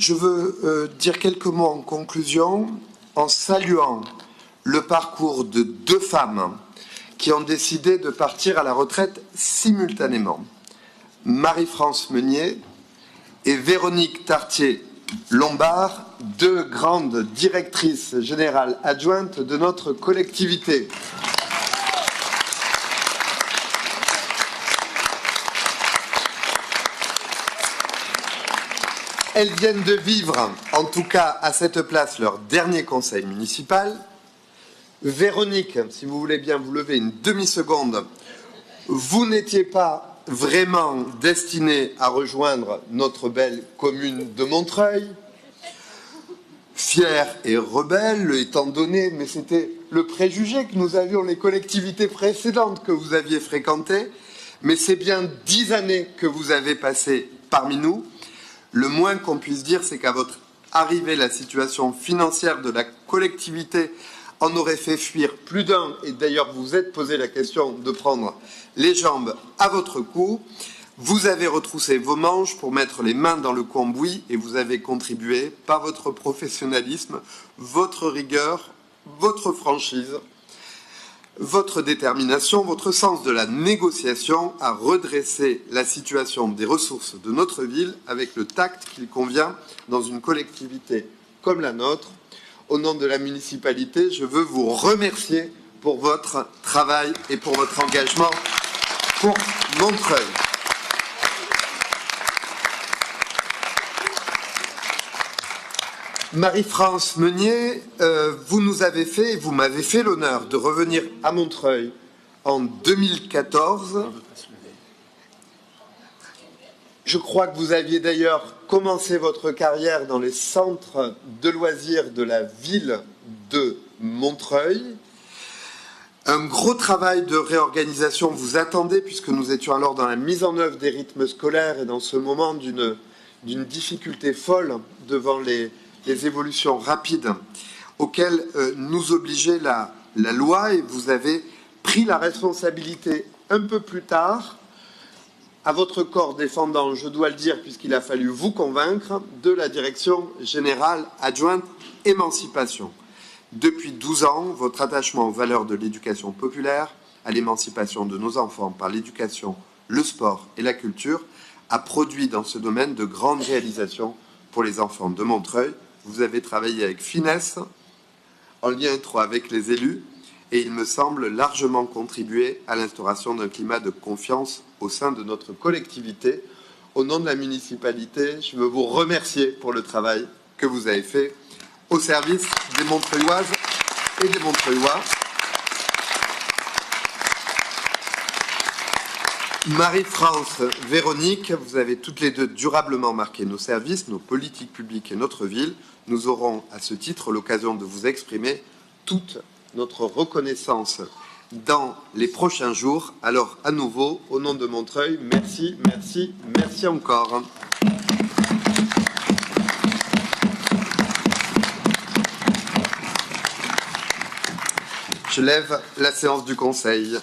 Je veux dire quelques mots en conclusion en saluant le parcours de deux femmes qui ont décidé de partir à la retraite simultanément. Marie-France Meunier et Véronique Tartier-Lombard, deux grandes directrices générales adjointes de notre collectivité. Elles viennent de vivre, en tout cas à cette place, leur dernier conseil municipal. Véronique, si vous voulez bien vous lever une demi-seconde, vous n'étiez pas vraiment destinée à rejoindre notre belle commune de Montreuil, fière et rebelle, étant donné, mais c'était le préjugé que nous avions les collectivités précédentes que vous aviez fréquentées, mais c'est bien 10 années que vous avez passées parmi nous. Le moins qu'on puisse dire, c'est qu'à votre arrivée, la situation financière de la collectivité en aurait fait fuir plus d'un, et d'ailleurs vous vous êtes posé la question de prendre les jambes à votre cou. Vous avez retroussé vos manches pour mettre les mains dans le cambouis et vous avez contribué par votre professionnalisme, votre rigueur, votre franchise, votre détermination, votre sens de la négociation à redresser la situation des ressources de notre ville avec le tact qu'il convient dans une collectivité comme la nôtre. Au nom de la municipalité, je veux vous remercier pour votre travail et pour votre engagement pour Montreuil. Marie-France Meunier, vous m'avez fait l'honneur de revenir à Montreuil en 2014. Je crois que vous aviez d'ailleurs commencé votre carrière dans les centres de loisirs de la ville de Montreuil. Un gros travail de réorganisation vous attendait puisque nous étions alors dans la mise en œuvre des rythmes scolaires et dans ce moment d'une difficulté folle devant les évolutions rapides auxquelles nous obligeait la loi, et vous avez pris la responsabilité un peu plus tard, à votre corps défendant, je dois le dire puisqu'il a fallu vous convaincre, de la direction générale adjointe émancipation. Depuis 12 ans, votre attachement aux valeurs de l'éducation populaire, à l'émancipation de nos enfants par l'éducation, le sport et la culture, a produit dans ce domaine de grandes réalisations pour les enfants de Montreuil. Vous avez travaillé avec finesse, en lien étroit avec les élus, et il me semble largement contribuer à l'instauration d'un climat de confiance au sein de notre collectivité. Au nom de la municipalité, je veux vous remercier pour le travail que vous avez fait au service des Montreuilloises et des Montreuillois. Marie-France, Véronique, vous avez toutes les deux durablement marqué nos services, nos politiques publiques et notre ville. Nous aurons à ce titre l'occasion de vous exprimer toute notre reconnaissance dans les prochains jours. Alors à nouveau, au nom de Montreuil, merci, merci, merci encore. Je lève la séance du Conseil.